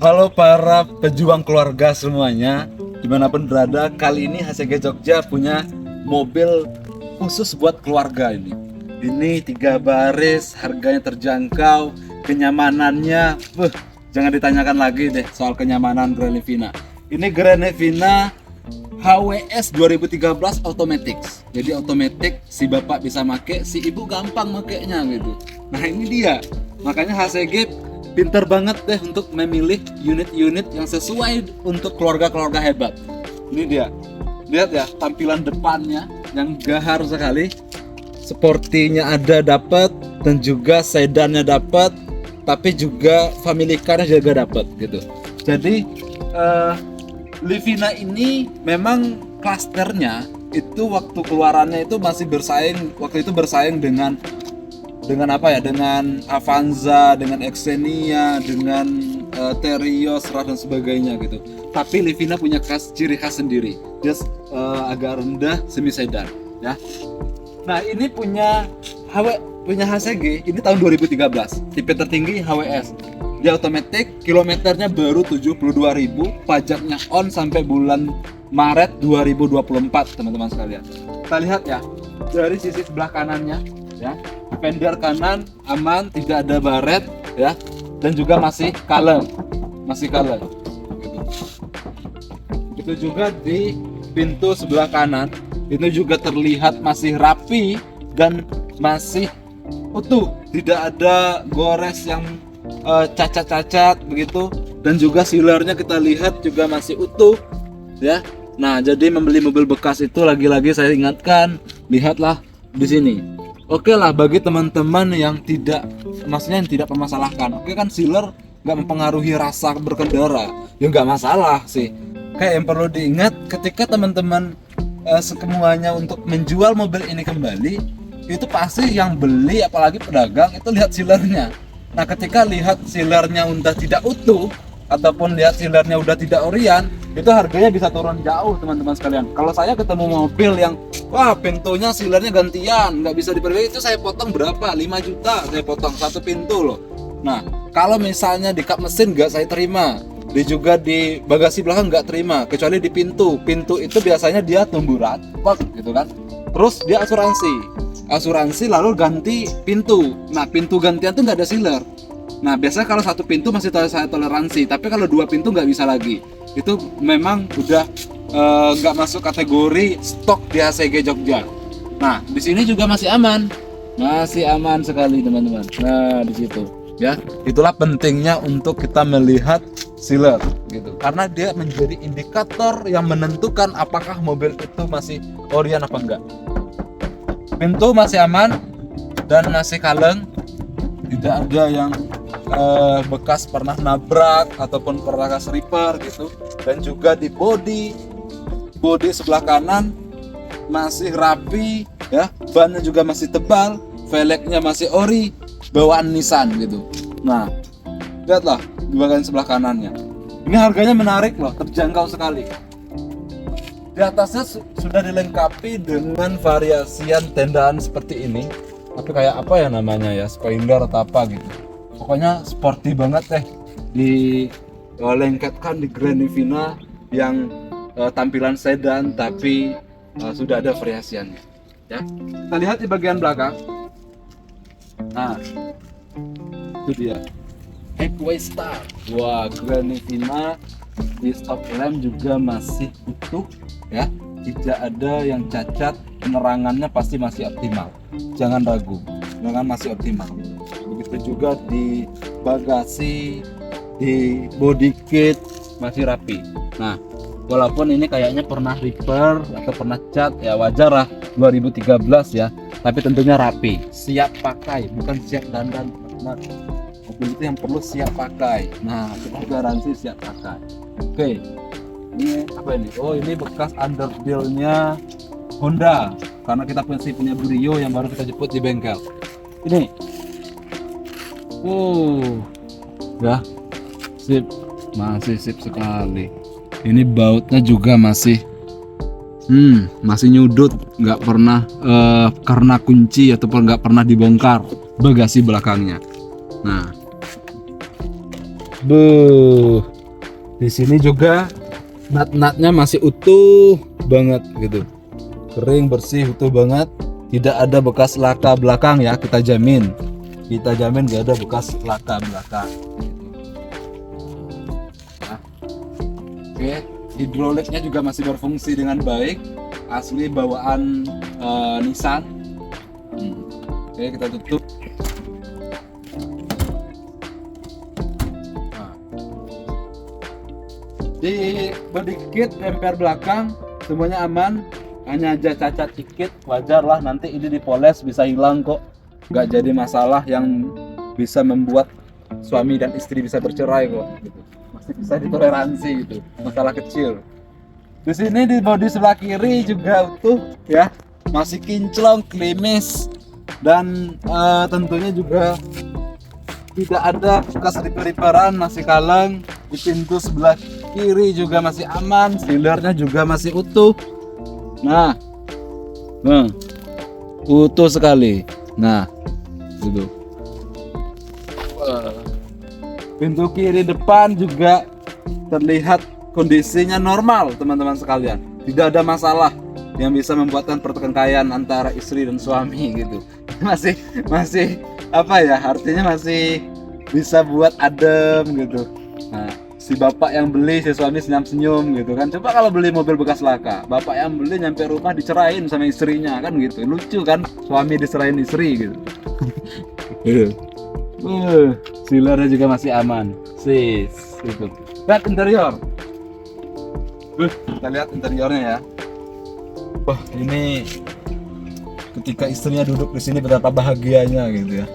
Halo para pejuang keluarga semuanya, dimanapun berada, kali ini HCG Jogja punya mobil khusus buat keluarga ini. Ini 3 baris, harganya terjangkau, kenyamanannya, jangan ditanyakan lagi deh soal kenyamanan Grand Livina. Ini Grand Livina HWS 2013 Automatics. Jadi otomatis, si bapak bisa make, si ibu gampang makainya gitu. Nah ini dia, makanya HCG pinter banget deh untuk memilih unit-unit yang sesuai untuk keluarga-keluarga hebat. Ini dia, lihat ya tampilan depannya yang gahar sekali. Sportinya ada dapat, dan juga sedannya dapat, tapi juga family car-nya juga dapat gitu. Jadi Livina ini memang klasternya itu waktu keluarannya itu masih bersaing dengan apa ya, dengan Avanza, dengan Xenia, dengan Terios, dan sebagainya gitu. Tapi Livina punya ciri khas sendiri, dia agak rendah, semi sedan ya. Nah ini punya HCG ini tahun 2013, tipe tertinggi HWS. Dia otomatis, kilometernya baru 72.000, pajaknya on sampai bulan Maret 2024 teman-teman sekalian. Kita lihat ya dari sisi sebelah kanannya ya. Fender kanan aman, tidak ada baret ya, dan juga masih kaleng. Itu juga di pintu sebelah kanan, itu juga terlihat masih rapi dan masih utuh, tidak ada gores yang cacat-cacat begitu, dan juga sealernya kita lihat juga masih utuh ya. Nah, jadi membeli mobil bekas itu lagi-lagi saya ingatkan, lihatlah di sini. Oke lah, bagi teman-teman yang tidak memmasalahkan, oke kan sealer nggak mempengaruhi rasa berkendara, ya nggak masalah sih. Kayak yang perlu diingat ketika teman-teman semuanya untuk menjual mobil ini kembali, itu pasti yang beli apalagi pedagang itu lihat sealernya. Nah ketika lihat sealernya udah tidak utuh ataupun lihat sealernya udah tidak orian, itu harganya bisa turun jauh teman-teman sekalian. Kalau saya ketemu mobil yang wah pintunya sealernya gantian, nggak bisa diperbaiki, itu saya potong berapa? 5 juta saya potong satu pintu loh. Nah kalau misalnya di kap mesin nggak saya terima, juga di bagasi belakang nggak terima, kecuali di pintu itu biasanya dia tumbuh rapat gitu kan. Terus dia asuransi lalu ganti pintu. Nah pintu gantian tuh nggak ada sealer. Nah biasanya kalau satu pintu masih saya toleransi, tapi kalau 2 pintu nggak bisa lagi. Itu memang udah nggak masuk kategori stok di HCG Jogja. Nah di sini juga masih aman sekali teman-teman. Nah di situ ya, itulah pentingnya untuk kita melihat sealer gitu, karena dia menjadi indikator yang menentukan apakah mobil itu masih orian apa enggak. Pintu masih aman dan masih kaleng, tidak ada yang bekas pernah nabrak ataupun pernah keseriper gitu. Dan juga di bodi sebelah kanan masih rapi ya, bannya juga masih tebal, velgnya masih ori, bawaan Nissan gitu. Nah lihatlah di bagian sebelah kanannya, ini harganya menarik loh, terjangkau sekali. Di atasnya sudah dilengkapi dengan variasian tendaan seperti ini, tapi kayak apa ya namanya ya, spoiler atau apa gitu. Pokoknya sporty banget deh, dilengkapkan di Grand Livina yang tampilan sedan tapi sudah ada variasiannya ya. Kita lihat di bagian belakang. Nah itu dia Equay Star. Wah, Grand Livina di stop lamp juga masih utuh ya, tidak ada yang cacat, penerangannya pasti masih optimal, jangan ragu, masih optimal. Begitu juga di bagasi, di body kit masih rapi. Nah walaupun ini kayaknya pernah repair atau pernah cat, ya wajar lah 2013 ya, tapi tentunya rapi, siap pakai, bukan siap dandan teman-teman. Mobil itu yang perlu siap pakai. Nah kita garansi siap pakai. Oke, ini apa ini? Oh ini bekas underdeal-nya Honda, karena kita punya Brio yang baru kita jemput di bengkel. Ini ya sip, masih sip sekali. Ini bautnya juga masih nyudut, nggak pernah karena kunci ataupun nggak pernah dibongkar bagasi belakangnya. Nah Di sini juga nat-natnya masih utuh banget gitu, kering bersih utuh banget, tidak ada bekas laka belakang ya, kita jamin gak ada bekas laka belakang. Nah, oke, hidroliknya juga masih berfungsi dengan baik, asli bawaan Nissan. Oke, kita tutup. Di sedikit bemper belakang semuanya aman, hanya aja cacat dikit, wajar lah, nanti ini dipoles bisa hilang kok, nggak jadi masalah yang bisa membuat suami dan istri bisa bercerai kok gitu. Masih bisa ditoleransi gitu, masalah kecil. Di sini di bodi sebelah kiri juga utuh ya, masih kinclong, klimis, dan tentunya juga tidak ada bekas riper-riperan, masih kaleng. Di pintu sebelah kiri juga masih aman, sealernya juga masih utuh. Nah, utuh sekali. Nah, gitu. Pintu kiri depan juga terlihat kondisinya normal, teman-teman sekalian. Tidak ada masalah yang bisa membuatkan pertikaian antara istri dan suami gitu. Masih apa ya? Artinya masih bisa buat adem gitu. Nah, si bapak yang beli, si suami senyum-senyum gitu kan. Coba kalau beli mobil bekas laka, bapak yang beli nyampe rumah dicerain sama istrinya kan gitu. Lucu kan, suami diserahin istri gitu. Sealernya juga masih aman. Sis, gitu. Lihat interior. Kita lihat interiornya ya. Wah, ini ketika istrinya duduk di sini betapa bahagianya gitu ya.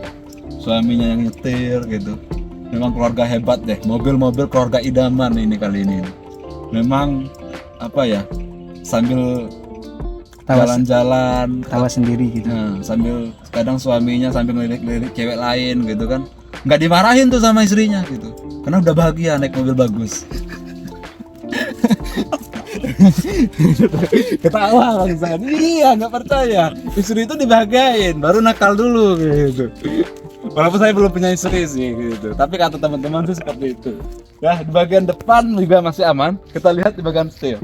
Suaminya yang nyetir gitu. Memang keluarga hebat deh, mobil-mobil keluarga idaman ini kali ini. Memang apa ya, sambil jalan-jalan tawa sendiri gitu. Nah, sambil kadang suaminya sambil ngelirik-lirik cewek lain gitu kan, nggak dimarahin tuh sama istrinya gitu, karena udah bahagia naik mobil bagus. Ketawa kan, iya nggak percaya, istri itu dibahagiain, baru nakal dulu gitu. Walaupun saya belum punya istri sih gitu, tapi kata teman-teman tuh seperti itu. Ya, di bagian depan juga masih aman. Kita lihat di bagian setir.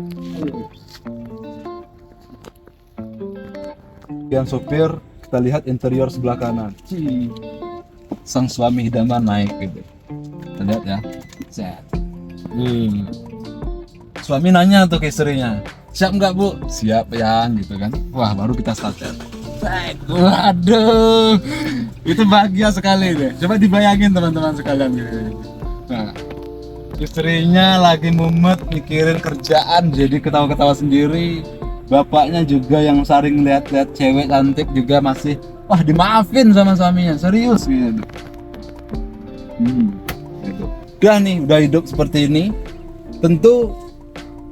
Bagian sopir, kita lihat interior sebelah kanan. Sang suami idaman naik gitu. Kita lihat ya. Set. Suami nanya tuh ke istrinya, siap nggak bu? Siap yang gitu kan. Wah, baru kita starter. Waduh, itu bahagia sekali deh. Coba dibayangin teman-teman sekalian gitu. Nah, istrinya lagi mumet mikirin kerjaan, jadi ketawa-ketawa sendiri. Bapaknya juga yang sering lihat-lihat cewek cantik juga masih, wah dimaafin sama suaminya, serius gitu. Gitu. Udah nih, udah hidup seperti ini. Tentu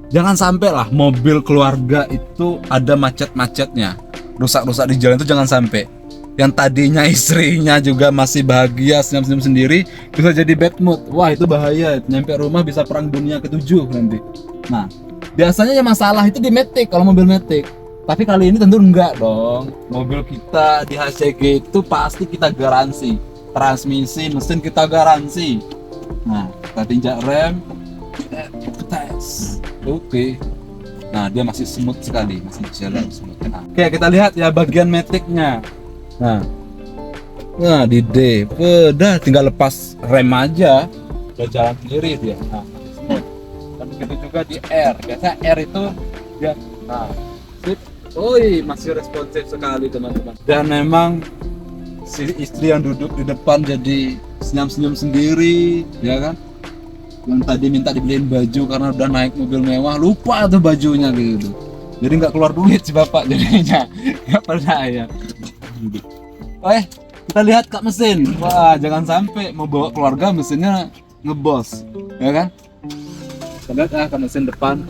jangan sampai lah mobil keluarga itu ada macet-macetnya, rusak-rusak di jalan, itu jangan sampai. Yang tadinya istrinya juga masih bahagia senyum-senyum sendiri bisa jadi bad mood. Wah, itu bahaya, nyampe rumah bisa perang dunia ke-7 nanti. Nah, biasanya yang masalah itu di Matic, kalau mobil Matic. Tapi kali ini tentu enggak dong. Mobil kita di HCG itu pasti kita garansi, transmisi, mesin kita garansi. Nah, kita tinjak rem, tes. Oke. Nah, dia masih smooth sekali, masih jalan smooth. Nah, oke, kita lihat ya bagian Matic-nya. Nah, di D, udah tinggal lepas rem aja, udah jalan sendiri dia. Nah, smooth. Dan begitu juga di R. Biasanya R itu dia, nah, sip. Masih responsif sekali teman-teman. Dan memang si istri yang duduk di depan jadi senyum-senyum sendiri, ya kan? Yang tadi minta dibeliin baju karena udah naik mobil mewah, lupa tuh bajunya gitu. Jadi nggak keluar duit si bapak jadinya, nggak percaya. Kita lihat kak mesin. Wah, jangan sampai mau bawa keluarga mesinnya ngebos, ya kan? Kita lihat kak mesin depan,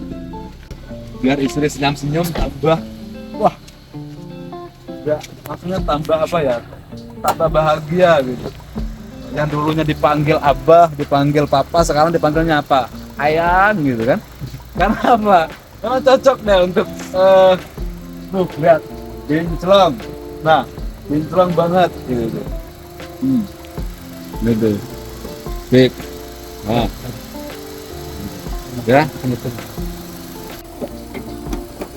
biar istri senyum-senyum tambah, wah, ya maksudnya tambah apa ya? Tambah bahagia gitu. Yang dulunya dipanggil abah, dipanggil papa, sekarang dipanggilnya apa? Ayang gitu kan? Karena apa? Karena cocok deh untuk lihat kinclong. Nah, kinclong banget gitu. Gitu. Big. Nah. Ya, gitu.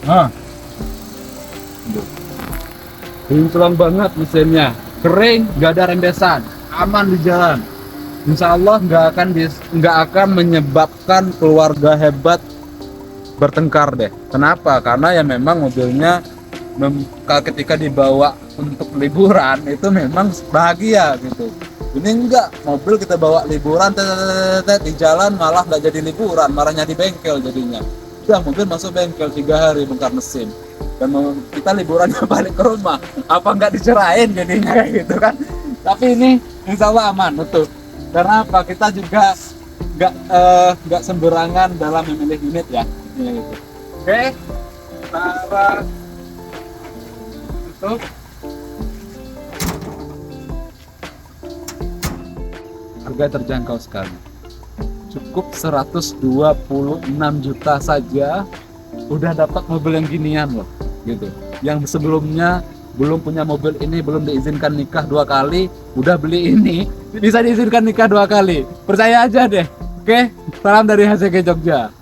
Nah, kinclong banget mesinnya, kering, nggak ada rembesan, aman di jalan. Insya Allah nggak akan menyebabkan keluarga hebat bertengkar deh. Kenapa? Karena ya memang mobilnya ketika dibawa untuk liburan itu memang bahagia gitu. Ini enggak, mobil kita bawa liburan di jalan malah nggak jadi liburan, marahnya di bengkel jadinya. Udah mobil masuk bengkel 3 hari bongkar mesin, dan kita liburannya balik ke rumah, apa nggak dicerain jadinya kayak gitu kan. Tapi ini insya Allah aman betul. Karena apa, kita juga nggak sembarangan dalam memilih unit ya. Gitu. Oke, cara tutup. Harga terjangkau sekali, cukup 126 juta saja udah dapat mobil yang ginian loh gitu. Yang sebelumnya belum punya mobil ini, belum diizinkan nikah 2 kali, udah beli ini bisa diizinkan nikah 2 kali, percaya aja deh. Oke, salam dari HCG Jogja.